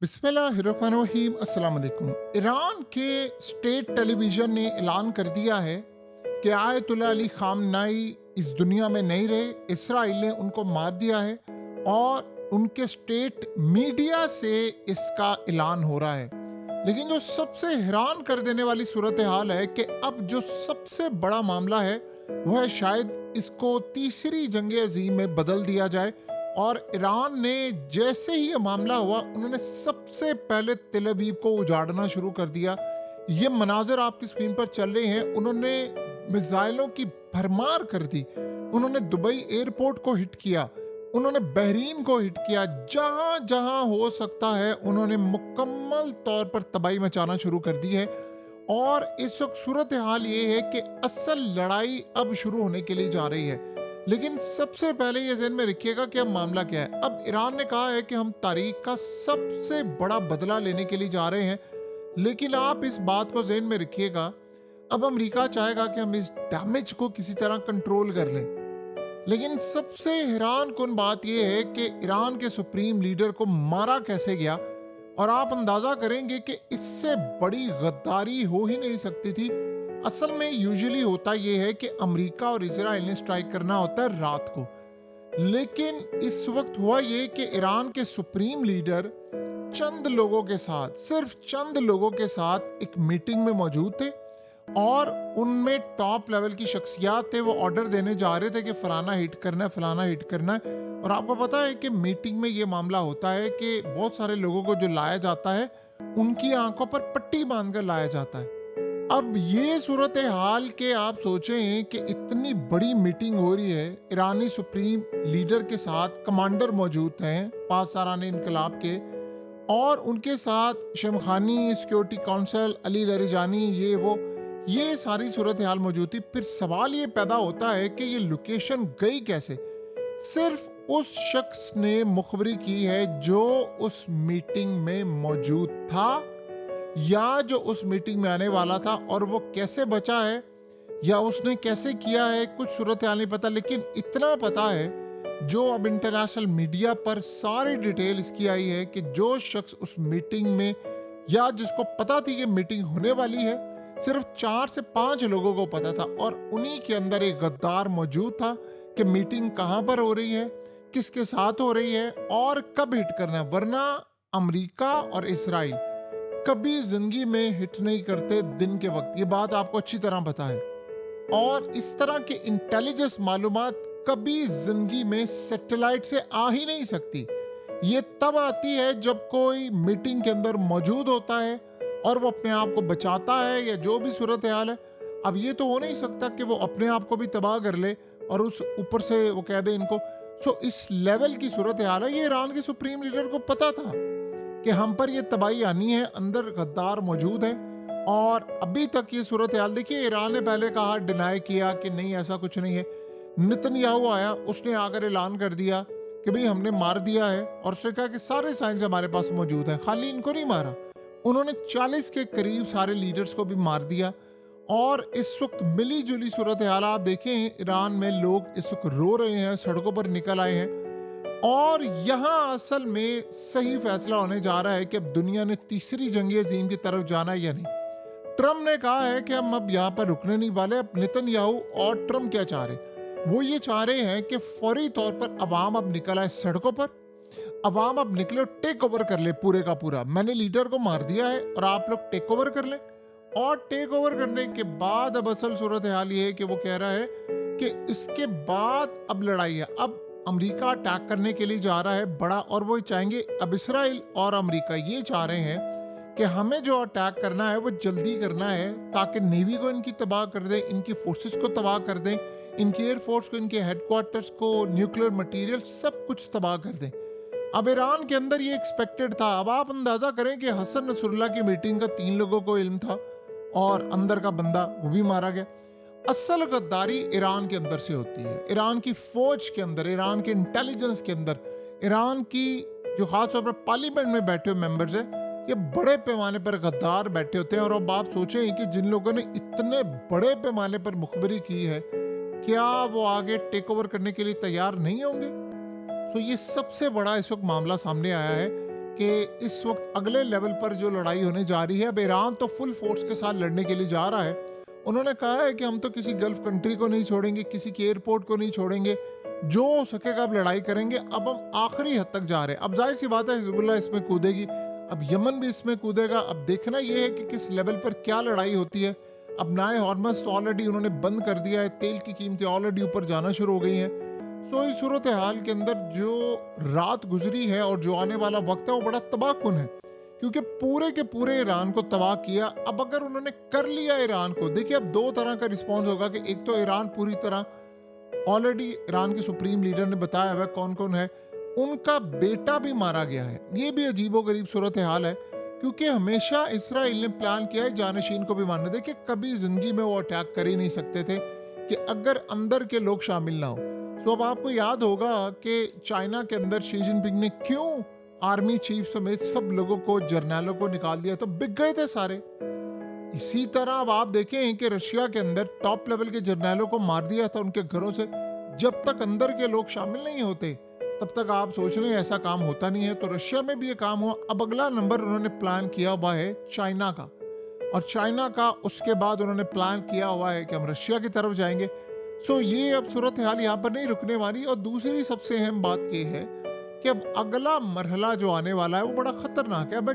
बिस्मिल्लाहिर्रहमानिर्रहीम अस्सलाम वालेकुम। ईरान के स्टेट टेलीविज़न ने ऐलान कर दिया है कि आयतुल्लाह अली ख़ामनाई इस दुनिया में नहीं रहे। इसराइल ने उनको मार दिया है और उनके स्टेट मीडिया से इसका ऐलान हो रहा है। लेकिन जो सबसे हैरान कर देने वाली सूरत हाल है कि अब जो सबसे बड़ा मामला है वो है शायद इसको तीसरी जंग अज़ीम में बदल दिया जाए। और ईरान ने जैसे ही ये मामला हुआ उन्होंने सबसे पहले तेल अवीव को उजाड़ना शुरू कर दिया। ये मनाजिर आपकी स्क्रीन पर चल रहे हैं। उन्होंने मिसाइलों की भरमार कर दी। उन्होंने दुबई एयरपोर्ट को हिट किया, उन्होंने बहरीन को हिट किया। जहां जहां हो सकता है उन्होंने मुकम्मल तौर पर तबाही मचाना शुरू कर दी है। और इस वक्त सूरत हाल ये है कि असल लड़ाई अब शुरू होने के लिए जा रही है। लेकिन सबसे पहले ये ज़हन में रखिएगा कि अब मामला क्या है। अब ईरान ने कहा है कि हम तारीख का सबसे बड़ा बदला लेने के लिए जा रहे हैं। लेकिन आप इस बात को ज़हन में रखिएगा, अब अमेरिका चाहेगा कि हम इस डैमेज को किसी तरह कंट्रोल कर लें। लेकिन सबसे हैरान कुन बात यह है कि ईरान के सुप्रीम लीडर को मारा कैसे गया। और आप अंदाजा करेंगे कि इससे बड़ी गद्दारी हो ही नहीं सकती थी। असल में यूजुअली होता यह है कि अमेरिका और इजराइल ने स्ट्राइक करना होता है रात को। लेकिन इस वक्त हुआ ये कि ईरान के सुप्रीम लीडर चंद लोगों के साथ, सिर्फ चंद लोगों के साथ एक मीटिंग में मौजूद थे। और उनमें टॉप लेवल की शख्सियात थे। वो ऑर्डर देने जा रहे थे कि फलाना हिट करना है, फलाना हिट करना है। और आपको पता है कि मीटिंग में ये मामला होता है कि बहुत सारे लोगों को जो लाया जाता है उनकी आंखों पर पट्टी बांधकर लाया जाता है। अब ये सूरत हाल के आप सोचें कि इतनी बड़ी मीटिंग हो रही है, ईरानी सुप्रीम लीडर के साथ कमांडर मौजूद हैं पासदारान इनकलाब के, और उनके साथ शमखानी, सिक्योरिटी काउंसिल, अली लरिजानी, ये सारी सूरत हाल मौजूद थी। फिर सवाल ये पैदा होता है कि ये लोकेशन गई कैसे। सिर्फ उस शख्स ने मुखबरी की है जो उस मीटिंग में मौजूद था या जो उस मीटिंग में आने वाला था। और वो कैसे बचा है या उसने कैसे किया है कुछ सूरत हाल नहीं पता। लेकिन इतना पता है जो अब इंटरनेशनल मीडिया पर सारी डिटेल इसकी आई है कि जो शख्स उस मीटिंग में या जिसको पता थी कि मीटिंग होने वाली है, सिर्फ 4 से 5 लोगों को पता था। और उन्हीं के अंदर एक गद्दार मौजूद था कि मीटिंग कहां पर हो रही है, किसके साथ हो रही है और कब हिट करना है। वरना अमेरिका और इसराइल कभी जिंदगी में हिट नहीं करते दिन के वक्त, ये बात आपको अच्छी तरह पता है। और इस तरह की इंटेलिजेंस मालूमात कभी जिंदगी में सैटेलाइट से आ ही नहीं सकती। ये तब आती है जब कोई मीटिंग के अंदर मौजूद होता है और वो अपने आप को बचाता है या जो भी सूरत हाल है। अब ये तो हो नहीं सकता कि वो अपने आप को भी तबाह कर ले और उस ऊपर से वो कह दे इनको। सो इस लेवल की सूरत हाल है। ये ईरान के सुप्रीम लीडर को पता था कि हम पर ये तबाही आनी है, अंदर गद्दार मौजूद है। और अभी तक ये सूरत हाल देखिए, ईरान ने पहले कहा, डिनाई किया कि नहीं ऐसा कुछ नहीं है। नेतन्याहू आया, उसने आकर ऐलान कर दिया कि भाई हमने मार दिया है। और उसने कहा कि सारे साइंस हमारे पास मौजूद हैं, खाली इनको नहीं मारा। उन्होंने 40 के करीब सारे लीडर्स को भी मार दिया। और इस वक्त मिली जुली सूरत हाल आप देखें, ईरान में लोग इस वक्त रो रहे हैं, सड़कों पर निकल आए हैं। और यहाँ असल में सही फैसला होने जा रहा है कि अब दुनिया ने तीसरी जंग अज़ीम की तरफ जाना है या नहीं। ट्रम्प ने कहा है कि हम अब यहाँ पर रुकने नहीं वाले। अब नेतन्याहू और ट्रम्प क्या चाह रहे, वो ये चाह रहे हैं कि फौरी तौर पर अवाम अब निकल आए सड़कों पर। अवाम अब निकले, टेक ओवर कर ले पूरे का पूरा। मैंने लीडर को मार दिया है और आप लोग टेक ओवर कर लें। और टेक ओवर करने के बाद अब असल सूरत हाल ये है कि वो कह रहा है कि इसके बाद अब लड़ाई है। अब अमेरिका अटैक करने के लिए जा रहा है बड़ा, और वो चाहेंगे, अब इसराइल और अमेरिका ये चाह रहे हैं कि हमें जो अटैक करना है वो जल्दी करना है ताकि नेवी को इनकी तबाह कर दें, इनकी फोर्सेस को तबाह कर दें, इनकी एयरफोर्स को, इनके हेडक्वार्टर्स को, न्यूक्लियर मटेरियल सब कुछ तबाह कर दें। अब ईरान के अंदर ये एक्सपेक्टेड था। अब आप अंदाजा करें कि हसन नसरुल्लाह की मीटिंग का 3 लोगों को इल्म था और अंदर का बंदा वो भी मारा गया। असल गद्दारी ईरान के अंदर से होती है, ईरान की फौज के अंदर, ईरान के इंटेलिजेंस के अंदर, ईरान की जो खासतौर पर पार्लियामेंट में बैठे हुए मेंबर्स हैं, ये बड़े पैमाने पर गद्दार बैठे होते हैं। और अब आप सोचें कि जिन लोगों ने इतने बड़े पैमाने पर मुखबरी की है, क्या वो आगे टेक ओवर करने के लिए तैयार नहीं होंगे। सो ये सबसे बड़ा इस वक्त मामला सामने आया है कि इस वक्त अगले लेवल पर जो लड़ाई होने जा रही है, अब ईरान तो फुल फोर्स के साथ लड़ने के लिए जा रहा है। उन्होंने कहा है कि हम तो किसी गल्फ कंट्री को नहीं छोड़ेंगे, किसी के एयरपोर्ट को नहीं छोड़ेंगे, जो हो सकेगा अब लड़ाई करेंगे। अब हम आखिरी हद तक जा रहे हैं। अब जाहिर सी बात है हिजबुल्लाह इसमें कूदेगी, अब यमन भी इसमें कूदेगा। अब देखना यह है कि किस लेवल पर क्या लड़ाई होती है। अब नाए हॉर्मस तो ऑलरेडी उन्होंने बंद कर दिया है, तेल की कीमतें ऑलरेडी ऊपर जाना शुरू हो गई हैं। सो इस सूरत हाल के अंदर जो रात गुजरी है और जो आने वाला वक्त है वो बड़ा तबाहकुन है, क्योंकि पूरे के पूरे ईरान को तबाह किया। अब अगर उन्होंने कर लिया ईरान को, देखिए अब दो तरह का रिस्पॉन्स होगा कि एक तो ईरान पूरी तरह, ऑलरेडी ईरान के सुप्रीम लीडर ने बताया हुआ कौन कौन है, उनका बेटा भी मारा गया है। ये भी अजीबोगरीब सूरत हाल है, क्योंकि हमेशा इसराइल ने प्लान किया है जानशीन को भी मारने दे, कि कभी जिंदगी में वो अटैक कर ही नहीं सकते थे कि अगर अंदर के लोग शामिल ना हो। सो अब आपको याद होगा कि चाइना के अंदर शी जिनपिंग ने क्यों आर्मी चीफ समेत सब लोगों को, जर्नैलों को निकाल दिया, तो बिक गए थे सारे। इसी तरह अब आप देखें कि रशिया के अंदर टॉप लेवल के जर्नैलों को मार दिया था उनके घरों से। जब तक अंदर के लोग शामिल नहीं होते तब तक आप सोच लें ऐसा काम होता नहीं है। तो रशिया में भी ये काम हुआ। अब अगला नंबर उन्होंने प्लान किया हुआ है चाइना का, और चाइना का उसके बाद उन्होंने प्लान किया हुआ है कि हम रशिया की तरफ जाएंगे। सो ये अब सूरत हाल यहाँ पर नहीं रुकने वाली। और दूसरी सबसे अहम बात ये है कि अब अगला मरहला जो आने वाला है वो बड़ा खतरनाक है। अब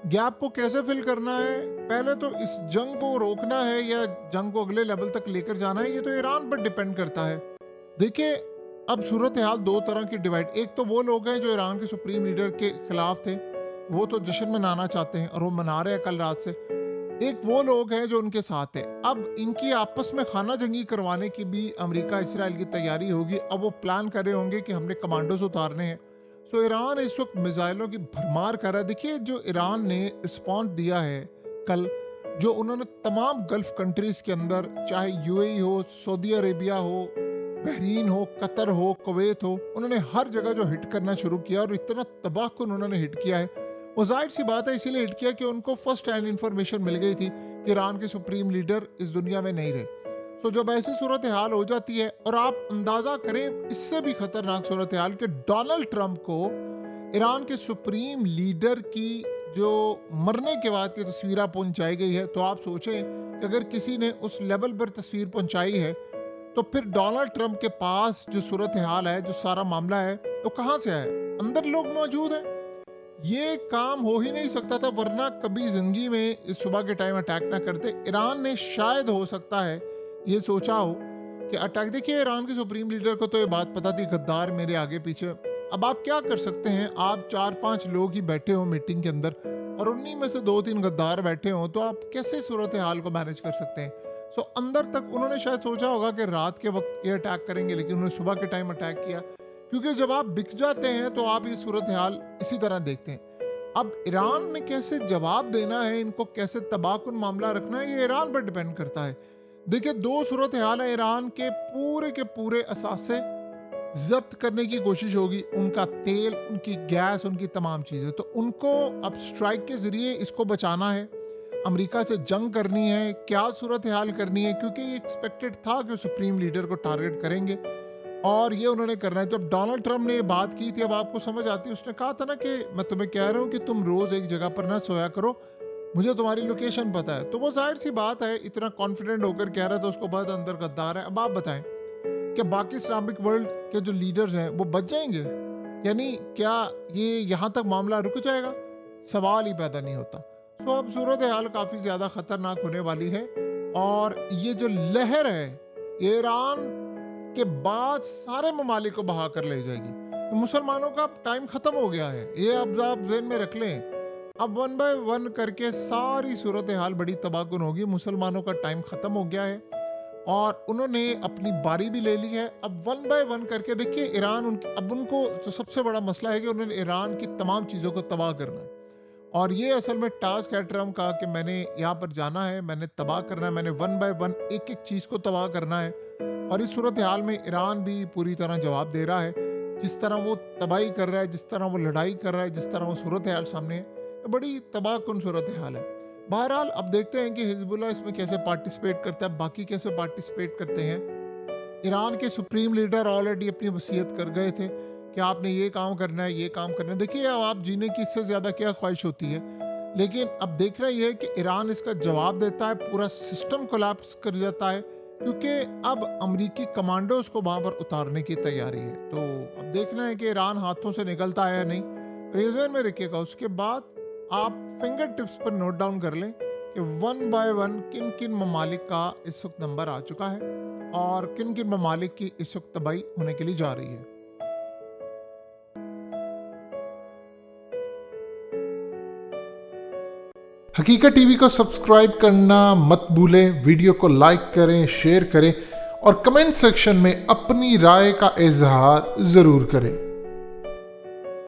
गैप को कैसे फिल करना है, पहले तो इस जंग को रोकना है या जंग को अगले लेवल तक लेकर जाना है, ये तो ईरान पर डिपेंड करता है। देखिए अब सूरत हाल दो तरह की डिवाइड, एक तो वो लोग हैं जो ईरान के सुप्रीम लीडर के खिलाफ थे, वो तो जश्न मनाना चाहते हैं और वो मना रहे हैं कल रात से। एक वो लोग हैं जो उनके साथ है। अब इनकी आपस में खाना जंगी करवाने की भी अमेरिका इसराइल की तैयारी होगी। अब वो प्लान कर रहे होंगे कि हमने कमांडोज उतारने हैं। सो ईरान इस वक्त मिसाइलों की भरमार कर रहा है। देखिए जो ईरान ने रिस्पॉन्स दिया है कल, जो उन्होंने तमाम गल्फ कंट्रीज के अंदर, चाहे यूएई हो, सऊदी अरेबिया हो, बहरीन हो, कतर हो, कुवैत हो, उन्होंने हर जगह जो हिट करना शुरू किया और इतना तबाहकुन उन्होंने हिट किया है। वो जाहिर सी बात है इसीलिए हिट किया कि उनको फर्स्ट हैंड इंफॉर्मेशन मिल गई थी कि ईरान के सुप्रीम लीडर इस दुनिया में नहीं रहे। सो जब ऐसी सूरत हाल हो जाती है, और आप अंदाजा करें इससे भी खतरनाक सूरत हाल कि डोनाल्ड ट्रंप को ईरान के सुप्रीम लीडर की जो मरने के बाद की तस्वीर पहुंचाई गई है, तो आप सोचें कि अगर किसी ने उस लेवल पर तस्वीर पहुंचाई है तो फिर डोनाल्ड ट्रंप के पास जो सूरत हाल है, जो सारा मामला है, तो कहाँ से आया? अंदर लोग मौजूद हैं। ये काम हो ही नहीं सकता था, वरना कभी जिंदगी में इस सुबह के टाइम अटैक ना करते। ईरान ने शायद हो सकता है ये सोचा हो कि अटैक, देखिए ईरान के सुप्रीम लीडर को तो ये बात पता थी गद्दार मेरे आगे पीछे। अब आप क्या कर सकते हैं, आप 4-5 लोग ही बैठे हो मीटिंग के अंदर और उन्हीं में से 2-3 गद्दार बैठे हो, तो आप कैसे सूरत हाल को मैनेज कर सकते हैं? सो अंदर तक उन्होंने शायद सोचा होगा कि रात के वक्त ये अटैक करेंगे, लेकिन उन्होंने सुबह के टाइम अटैक किया, क्योंकि जब आप बिक जाते हैं तो आप ये सूरत हाल इसी तरह देखते हैं। अब ईरान ने कैसे जवाब देना है, इनको कैसे तबाहकुन मामला रखना है, ये ईरान पर डिपेंड करता है। देखिए दो सूरत हाल है, ईरान के पूरे असासे जब्त करने की कोशिश होगी, उनका तेल, उनकी गैस, उनकी तमाम चीज़ें, तो उनको अब स्ट्राइक के जरिए इसको बचाना है, अमेरिका से जंग करनी है, क्या सूरत हाल करनी है, क्योंकि ये एक्सपेक्टेड था कि सुप्रीम लीडर को टारगेट करेंगे और ये उन्होंने करना है। जब डोनाल्ड ट्रंप ने ये बात की थी, अब आपको समझ आती है, उसने कहा था ना कि मैं तुम्हें कह रहा हूँ कि तुम रोज़ एक जगह पर ना सोया करो, मुझे तुम्हारी लोकेशन पता है। तो वो जाहिर सी बात है इतना कॉन्फिडेंट होकर कह रहा था, उसको बहुत अंदर गद्दार है। अब आप बताएं कि बाकी इस्लामिक वर्ल्ड के जो लीडर्स हैं वो बच जाएंगे? यानी क्या ये यहाँ तक मामला रुक जाएगा? सवाल ही पैदा नहीं होता। तो अब सूरत हाल काफ़ी ज़्यादा ख़तरनाक होने वाली है, और ये जो लहर है ये ईरान के बाद सारे ममालिक को बहा कर ले जाएगी। मुसलमानों का टाइम ख़त्म हो गया है, ये अब आप ज़हन में रख लें। अब 1 बाय 1 करके सारी सूरत हाल बड़ी तबाहकुन होगी। मुसलमानों का टाइम ख़त्म हो गया है और उन्होंने अपनी बारी भी ले ली है। अब 1 बाय 1 करके देखिए ईरान उनको जो सबसे बड़ा मसला है कि उन्होंने ईरान की तमाम चीज़ों को तबाह करना है, और ये असल में टास्क है ट्रम्प का कि मैंने यहाँ पर जाना है, मैंने तबाह करना है, मैंने 1 बाय 1 एक एक चीज़ को तबाह करना है। और इस सूरत हाल में ईरान भी पूरी तरह जवाब दे रहा है, जिस तरह वो तबाही कर रहा है, जिस तरह वो लड़ाई कर रहा है, जिस तरह वो सूरत हाल सामने है, बड़ी तबाहकुन सूरत हाल है। बहरहाल अब देखते हैं कि हिजबुल्लाह इसमें कैसे पार्टिसिपेट करता है, बाकी कैसे पार्टिसिपेट करते हैं। ईरान के सुप्रीम लीडर ऑलरेडी अपनी वसीयत कर गए थे कि कि आपने ये काम करना है, ये काम करना है। देखिए, अब आप जीने की इससे ज़्यादा क्या ख्वाहिश होती है। लेकिन अब देखना ये है कि ईरान इसका जवाब देता है, पूरा सिस्टम कोलैप्स कर जाता है, क्योंकि अब अमेरिकी कमांडोज को वहाँ पर उतारने की तैयारी है। तो अब देखना है कि ईरान हाथों से निकलता है या नहीं, रिजर्व में रखिएगा। उसके बाद आप फिंगर टिप्स पर नोट डाउन कर लें कि 1 बाय 1 किन किन ममालिक का इस वक्त नंबर आ चुका है और किन किन ममालिक की इस वक्त तबाही होने के लिए जा रही है। हकीकत टीवी को सब्सक्राइब करना मत भूलें, वीडियो को लाइक करें, शेयर करें और कमेंट सेक्शन में अपनी राय का इजहार ज़रूर करें।